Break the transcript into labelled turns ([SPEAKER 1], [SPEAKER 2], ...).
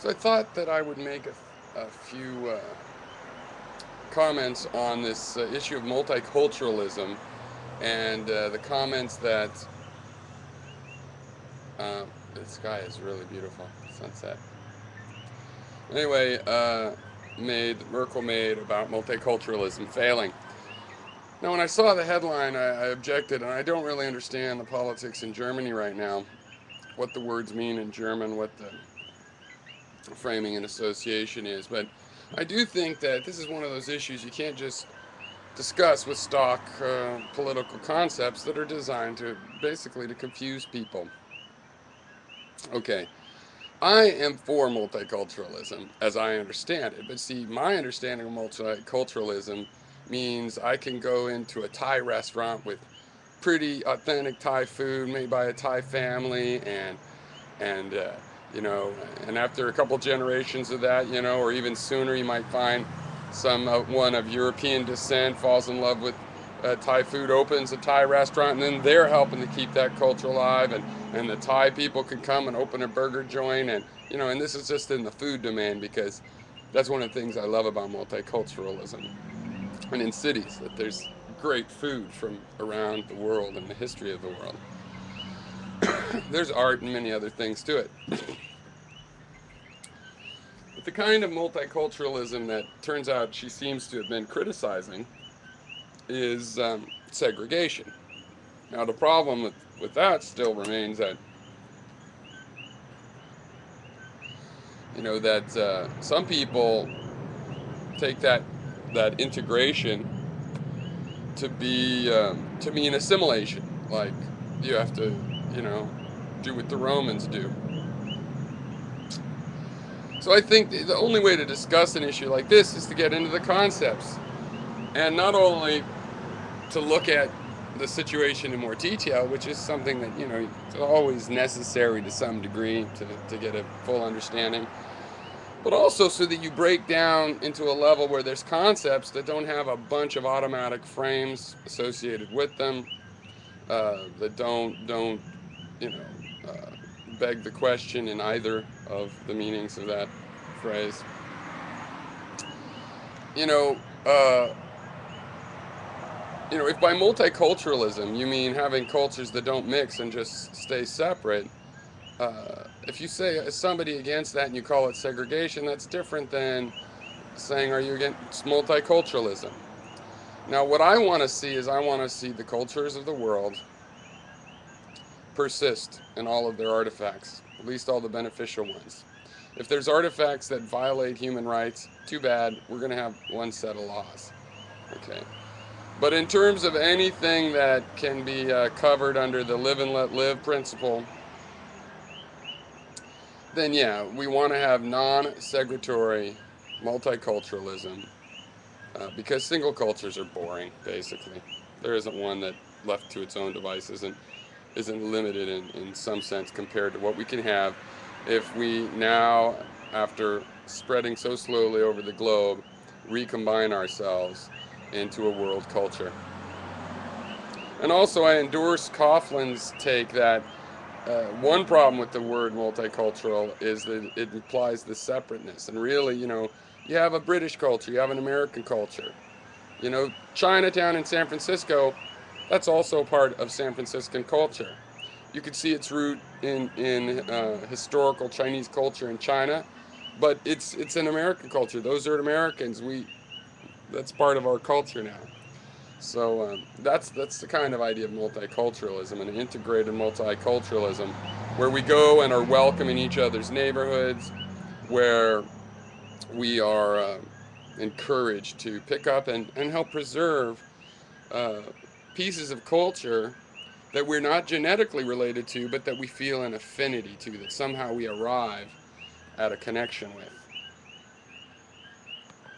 [SPEAKER 1] So I thought that I would make a few comments on this issue of multiculturalism and the comments that the sky is really beautiful, sunset. Anyway, Merkel made about multiculturalism failing. Now, when I saw the headline, I objected, and I don't really understand the politics in Germany right now, what the words mean in German, what the framing and association is. But I do think that this is one of those issues you can't just discuss with stock political concepts that are designed to basically to confuse people. Okay, I am for multiculturalism as I understand it, but see, my understanding of multiculturalism means I can go into a Thai restaurant with pretty authentic Thai food made by a Thai family, and you know, and after a couple generations of that, you know, or even sooner, you might find one of European descent falls in love with Thai food, opens a Thai restaurant, and then they're helping to keep that culture alive, and the Thai people can come and open a burger joint, and you know, and this is just in the food domain because that's one of the things I love about multiculturalism, and in cities that there's great food from around the world and the history of the world. There's art and many other things to it. But the kind of multiculturalism that turns out she seems to have been criticizing is segregation. Now, the problem with that still remains that, you know, that some people take that integration to mean assimilation. Like, you have to, you know, do what the Romans do. So I think the only way to discuss an issue like this is to get into the concepts, and not only to look at the situation in more detail, which is something that, you know, is always necessary to some degree to get a full understanding, but also so that you break down into a level where there's concepts that don't have a bunch of automatic frames associated with them, that don't you know beg the question in either of the meanings of that phrase. You know, uh, if by multiculturalism you mean having cultures that don't mix and just stay separate, if you say somebody against that and you call it segregation, that's different than saying, are you against multiculturalism? Now, what I want to see is I want to see the cultures of the world persist in all of their artifacts, at least all the beneficial ones. If there's artifacts that violate human rights, too bad, we're going to have one set of laws. Okay. But in terms of anything that can be covered under the live and let live principle, then yeah, we want to have non-segregatory multiculturalism because single cultures are boring, basically. There isn't one that left to its own devices isn't limited in some sense compared to what we can have if we now, after spreading so slowly over the globe, recombine ourselves into a world culture. And also, I endorse Coughlin's take that one problem with the word multicultural is that it implies the separateness. And really, you know, you have a British culture, you have an American culture. You know, Chinatown in San Francisco, that's also part of San Franciscan culture. You could see its root in historical Chinese culture in China, but it's an American culture. Those are Americans. That's part of our culture now. So that's the kind of idea of multiculturalism, and integrated multiculturalism, where we go and are welcome in each other's neighborhoods, where we are encouraged to pick up and help preserve uh, pieces of culture that we're not genetically related to, but that we feel an affinity to, that somehow we arrive at a connection with.